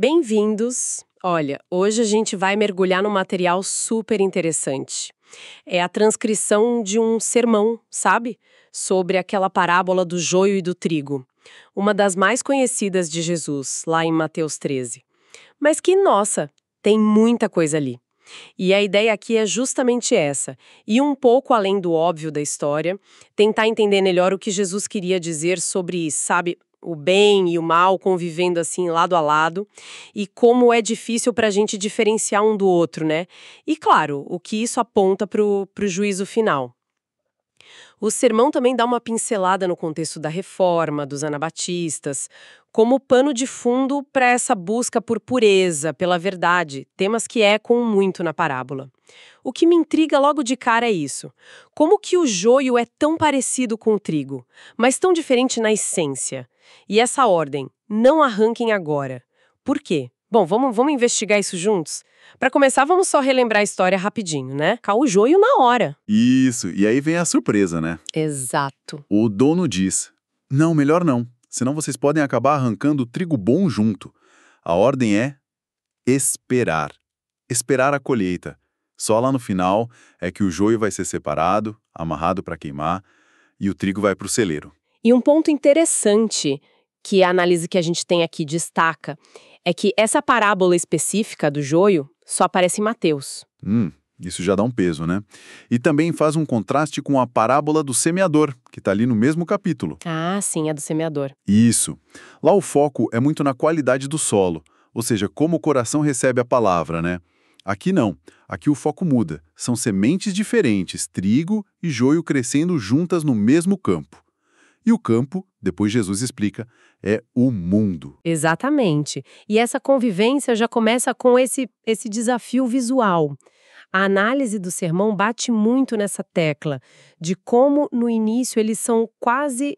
Bem-vindos! Olha, hoje a gente vai mergulhar num material super interessante. É a transcrição de um sermão, sabe? Sobre aquela parábola do joio e do trigo. Uma das mais conhecidas de Jesus, lá em Mateus 13. Mas que, nossa, tem muita coisa ali. E a ideia aqui é justamente essa, ir um pouco além do óbvio da história, tentar entender melhor o que Jesus queria dizer sobre, sabe, o bem e o mal convivendo assim lado a lado, e como é difícil para a gente diferenciar um do outro, né? E claro, o que isso aponta para o juízo final. O sermão também dá uma pincelada no contexto da reforma, dos anabatistas, como pano de fundo para essa busca por pureza, pela verdade, temas que ecoam muito na parábola. O que me intriga logo de cara é isso. Como que o joio é tão parecido com o trigo, mas tão diferente na essência? E essa ordem, não arranquem agora. Por quê? Bom, vamos investigar isso juntos? Para começar, vamos só relembrar a história rapidinho, né? Cá o joio na hora. Isso, e aí vem a surpresa, né? Exato. O dono diz: não, melhor não, senão vocês podem acabar arrancando o trigo bom junto. A ordem é esperar. Esperar a colheita. Só lá no final é que o joio vai ser separado, amarrado para queimar, e o trigo vai para o celeiro. E um ponto interessante que a análise que a gente tem aqui destaca é que essa parábola específica do joio só aparece em Mateus. Isso já dá um peso, né? E também faz um contraste com a parábola do semeador, que está ali no mesmo capítulo. Ah, sim, é do semeador. Isso. Lá o foco é muito na qualidade do solo, ou seja, como o coração recebe a palavra, né? Aqui não. Aqui o foco muda. São sementes diferentes, trigo e joio crescendo juntas no mesmo campo. E o campo, depois Jesus explica, é o mundo. Exatamente. E essa convivência já começa com esse desafio visual. A análise do sermão bate muito nessa tecla de como no início eles são quase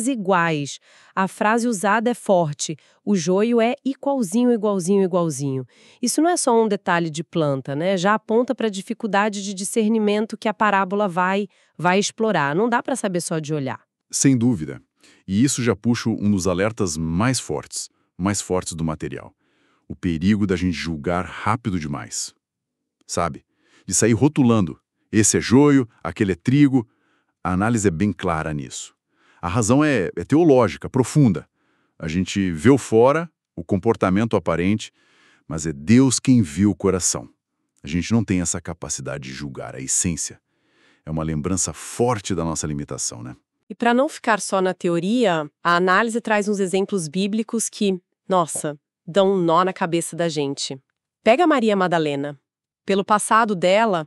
iguais. A frase usada é forte. O joio é igualzinho, igualzinho, igualzinho. Isso não é só um detalhe de planta, né? Já aponta para a dificuldade de discernimento que a parábola vai explorar. Não dá para saber só de olhar. Sem dúvida. E isso já puxa um dos alertas mais fortes do material. O perigo da gente julgar rápido demais. Sabe? De sair rotulando. Esse é joio, aquele é trigo. A análise é bem clara nisso. A razão é teológica, profunda. A gente vê o fora, o comportamento aparente, mas é Deus quem viu o coração. A gente não tem essa capacidade de julgar a essência. É uma lembrança forte da nossa limitação, né? E para não ficar só na teoria, a análise traz uns exemplos bíblicos que, nossa, dão um nó na cabeça da gente. Pega Maria Madalena. Pelo passado dela,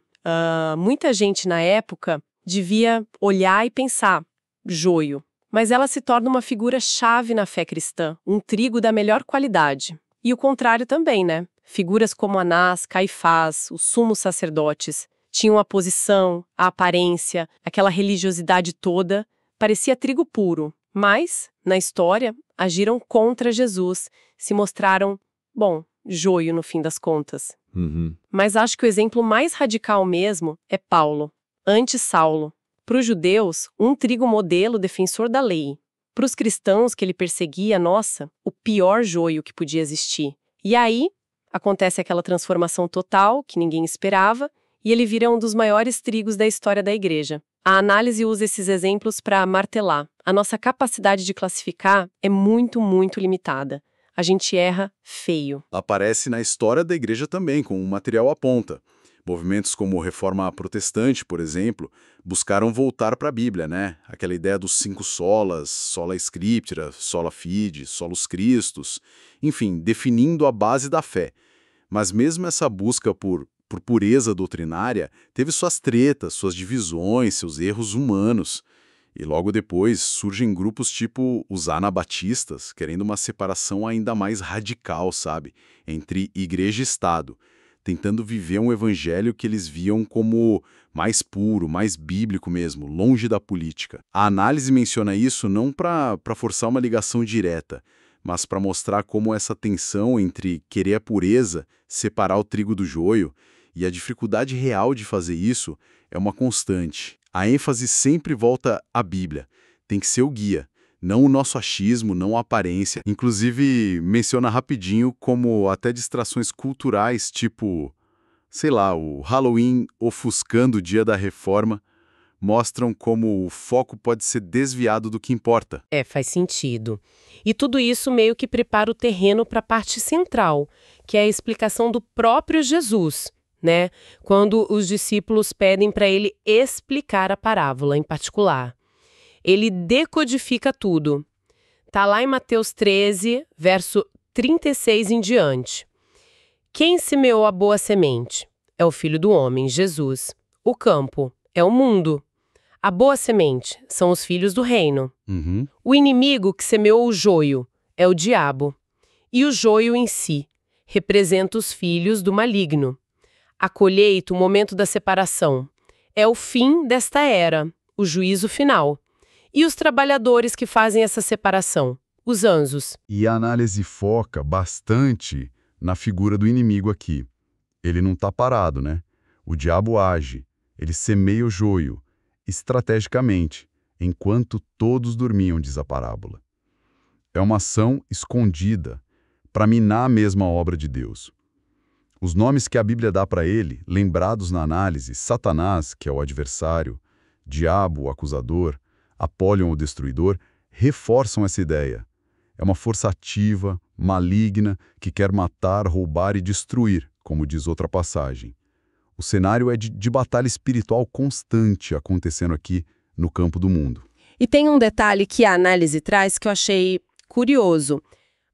muita gente na época devia olhar e pensar, joio. Mas ela se torna uma figura-chave na fé cristã, um trigo da melhor qualidade. E o contrário também, né? Figuras como Anás, Caifás, os sumos sacerdotes, tinham a posição, a aparência, aquela religiosidade toda. Parecia trigo puro, mas, na história, agiram contra Jesus, se mostraram, bom, joio no fim das contas. Mas acho que o exemplo mais radical mesmo é Paulo, antes Saulo. Para os judeus, um trigo modelo defensor da lei. Para os cristãos que ele perseguia, nossa, o pior joio que podia existir. E aí, acontece aquela transformação total que ninguém esperava, e ele vira um dos maiores trigos da história da igreja. A análise usa esses exemplos para martelar. A nossa capacidade de classificar é muito, muito limitada. A gente erra feio. Aparece na história da igreja também, como o material aponta. Movimentos como Reforma Protestante, por exemplo, buscaram voltar para a Bíblia, né? Aquela ideia dos 5 solas, sola scriptura, sola fide, solus Christus, enfim, definindo a base da fé. Mas mesmo essa busca por pureza doutrinária teve suas tretas, suas divisões, seus erros humanos. E logo depois surgem grupos tipo os anabatistas, querendo uma separação ainda mais radical, sabe? Entre igreja e Estado, tentando viver um evangelho que eles viam como mais puro, mais bíblico mesmo, longe da política. A análise menciona isso não para forçar uma ligação direta, mas para mostrar como essa tensão entre querer a pureza, separar o trigo do joio, e a dificuldade real de fazer isso é uma constante. A ênfase sempre volta à Bíblia. Tem que ser o guia. Não o nosso achismo, não a aparência. Inclusive, menciona rapidinho como até distrações culturais, tipo, sei lá, o Halloween ofuscando o dia da reforma, mostram como o foco pode ser desviado do que importa. Faz sentido. E tudo isso meio que prepara o terreno para a parte central, que é a explicação do próprio Jesus, né? Quando os discípulos pedem para ele explicar a parábola em particular. Ele decodifica tudo. Tá lá em Mateus 13, verso 36 em diante. Quem semeou a boa semente? É o Filho do Homem, Jesus. O campo é o mundo. A boa semente são os filhos do reino. O inimigo que semeou o joio é o diabo. E o joio em si representa os filhos do maligno. A colheita, o momento da separação, é o fim desta era, o juízo final. E os trabalhadores que fazem essa separação, os anjos. E a análise foca bastante na figura do inimigo aqui. Ele não está parado, né? O diabo age, ele semeia o joio, estrategicamente, enquanto todos dormiam, diz a parábola. É uma ação escondida para minar a mesma obra de Deus. Os nomes que a Bíblia dá para ele, lembrados na análise, Satanás, que é o adversário, Diabo, o acusador, Apólion, o destruidor, reforçam essa ideia. É uma força ativa, maligna, que quer matar, roubar e destruir, como diz outra passagem. O cenário é de batalha espiritual constante acontecendo aqui no campo do mundo. E tem um detalhe que a análise traz que eu achei curioso.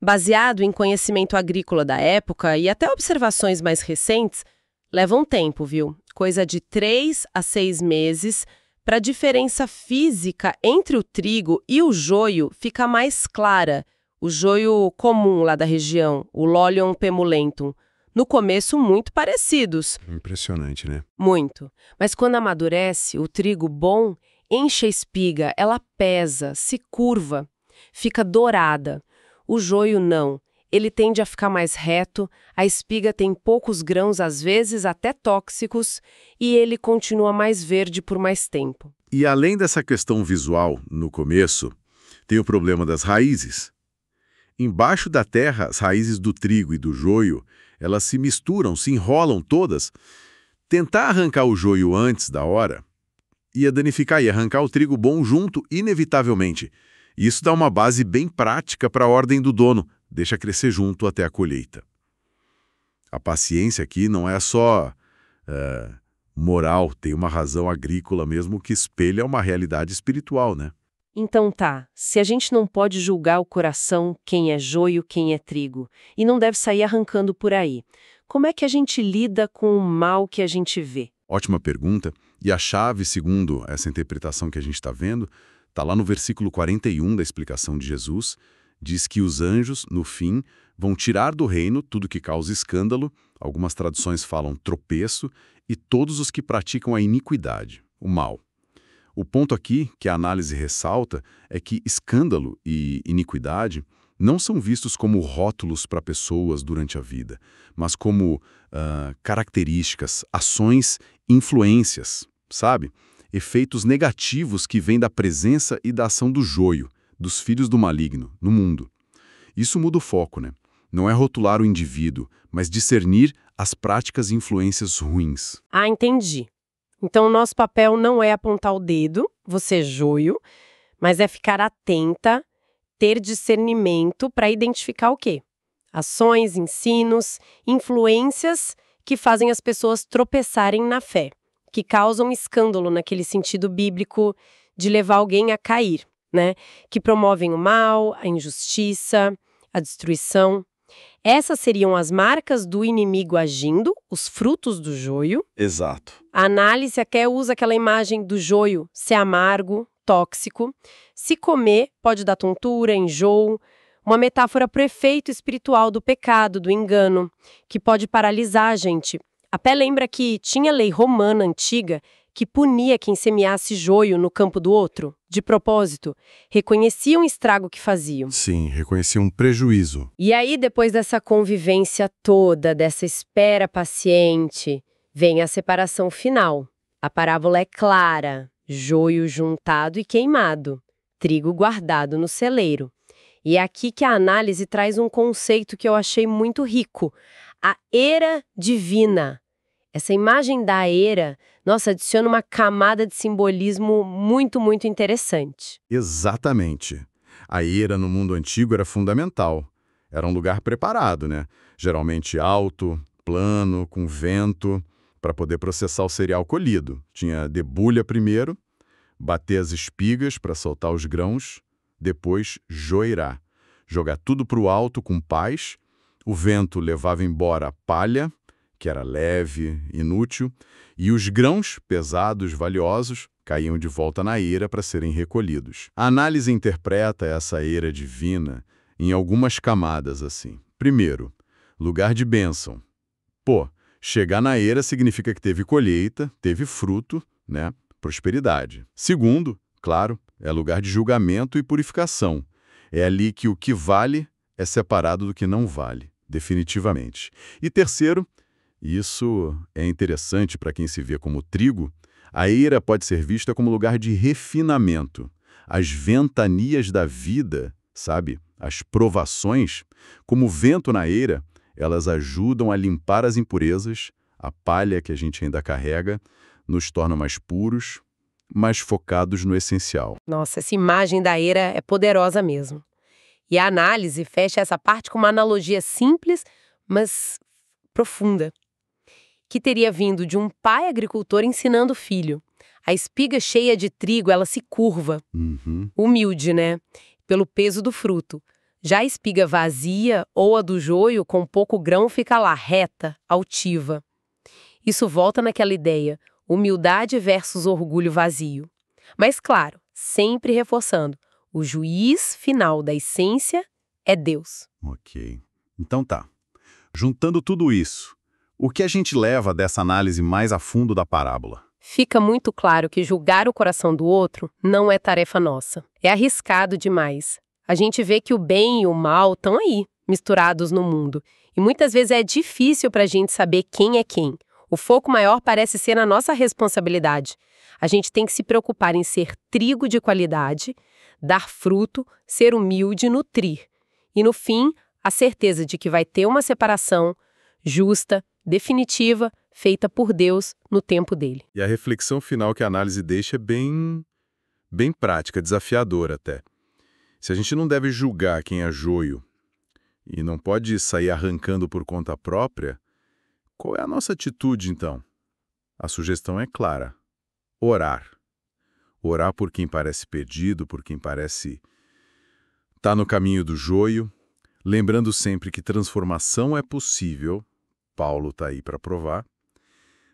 Baseado em conhecimento agrícola da época e até observações mais recentes, leva um tempo, viu? Coisa de 3 a 6 meses para a diferença física entre o trigo e o joio ficar mais clara. O joio comum lá da região, o Lolium pemulentum. No começo, muito parecidos. Impressionante, né? Muito. Mas quando amadurece, o trigo bom enche a espiga, ela pesa, se curva, fica dourada. O joio não. Ele tende a ficar mais reto, a espiga tem poucos grãos, às vezes até tóxicos, e ele continua mais verde por mais tempo. E além dessa questão visual, no começo, tem o problema das raízes. Embaixo da terra, as raízes do trigo e do joio, elas se misturam, se enrolam todas. Tentar arrancar o joio antes da hora ia danificar e arrancar o trigo bom junto, inevitavelmente. Isso dá uma base bem prática para a ordem do dono, deixa crescer junto até a colheita. A paciência aqui não é só moral, tem uma razão agrícola mesmo que espelha uma realidade espiritual, né? Então tá, se a gente não pode julgar o coração, quem é joio, quem é trigo, e não deve sair arrancando por aí, como é que a gente lida com o mal que a gente vê? Ótima pergunta. E a chave, segundo essa interpretação que a gente está vendo, está lá no versículo 41 da explicação de Jesus, diz que os anjos, no fim, vão tirar do reino tudo que causa escândalo, algumas traduções falam tropeço, e todos os que praticam a iniquidade, o mal. O ponto aqui, que a análise ressalta, é que escândalo e iniquidade não são vistos como rótulos para pessoas durante a vida, mas como características, ações, influências, sabe? Efeitos negativos que vêm da presença e da ação do joio, dos filhos do maligno, no mundo. Isso muda o foco, né? Não é rotular o indivíduo, mas discernir as práticas e influências ruins. Ah, entendi. Então, o nosso papel não é apontar o dedo, você é joio, mas é ficar atenta, ter discernimento para identificar o quê? Ações, ensinos, influências que fazem as pessoas tropeçarem na fé, que causam escândalo naquele sentido bíblico de levar alguém a cair, né? Que promovem o mal, a injustiça, a destruição. Essas seriam as marcas do inimigo agindo, os frutos do joio. Exato. A análise até usa aquela imagem do joio ser amargo, tóxico. Se comer, pode dar tontura, enjoo. Uma metáfora para o efeito espiritual do pecado, do engano, que pode paralisar a gente. Até lembra que tinha lei romana antiga que punia quem semeasse joio no campo do outro, de propósito. Reconheciam o estrago que faziam. Sim, reconheciam um prejuízo. E aí, depois dessa convivência toda, dessa espera paciente, vem a separação final. A parábola é clara, joio juntado e queimado. trigo guardado no celeiro. E é aqui que a análise traz um conceito que eu achei muito rico, a era divina. Essa imagem da era, nossa, adiciona uma camada de simbolismo muito, muito interessante. Exatamente. A eira no mundo antigo era fundamental. Era um lugar preparado, né? Geralmente alto, plano, com vento, para poder processar o cereal colhido. Tinha debulha primeiro, bater as espigas para soltar os grãos, depois joirar. Jogar tudo para o alto com paz. O vento levava embora a palha, que era leve, inútil, e os grãos, pesados, valiosos, caíam de volta na eira para serem recolhidos. A análise interpreta essa eira divina em algumas camadas assim. Primeiro, lugar de bênção. Pô, chegar na eira significa que teve colheita, teve fruto, né? Prosperidade. Segundo, claro, é lugar de julgamento e purificação. É ali que o que vale é separado do que não vale, definitivamente. E terceiro, isso é interessante para quem se vê como trigo, a eira pode ser vista como lugar de refinamento. As ventanias da vida, sabe? As provações, como vento na eira, elas ajudam a limpar as impurezas, a palha que a gente ainda carrega, nos torna mais puros, mais focados no essencial. Nossa, essa imagem da eira é poderosa mesmo. E a análise fecha essa parte com uma analogia simples, mas profunda, que teria vindo de um pai agricultor ensinando o filho. A espiga cheia de trigo, ela se curva, humilde, né? Pelo peso do fruto. Já a espiga vazia ou a do joio com pouco grão fica lá, reta, altiva. Isso volta naquela ideia, humildade versus orgulho vazio. Mas claro, sempre reforçando, o juiz final da essência é Deus. Ok. Então tá. Juntando tudo isso, o que a gente leva dessa análise mais a fundo da parábola? Fica muito claro que julgar o coração do outro não é tarefa nossa. É arriscado demais. A gente vê que o bem e o mal estão aí, misturados no mundo. E muitas vezes é difícil para a gente saber quem é quem. O foco maior parece ser na nossa responsabilidade. A gente tem que se preocupar em ser trigo de qualidade, dar fruto, ser humilde e nutrir. E no fim, a certeza de que vai ter uma separação justa, definitiva, feita por Deus no tempo dele. E a reflexão final que a análise deixa é bem prática, desafiadora até. Se a gente não deve julgar quem é joio e não pode sair arrancando por conta própria, qual é a nossa atitude então? A sugestão é clara: orar. Orar por quem parece perdido, por quem parece estar no caminho do joio, lembrando sempre que transformação é possível, Paulo está aí para provar.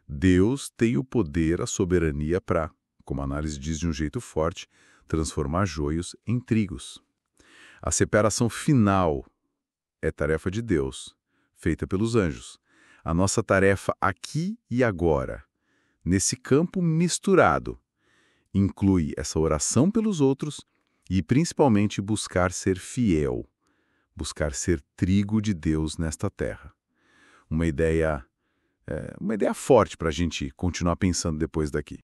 Deus tem o poder, a soberania para, como a análise diz de um jeito forte, transformar joios em trigos. A separação final é tarefa de Deus, feita pelos anjos. A nossa tarefa aqui e agora, nesse campo misturado, inclui essa oração pelos outros e, principalmente, buscar ser fiel, buscar ser trigo de Deus nesta terra. Uma ideia forte para a gente continuar pensando depois daqui.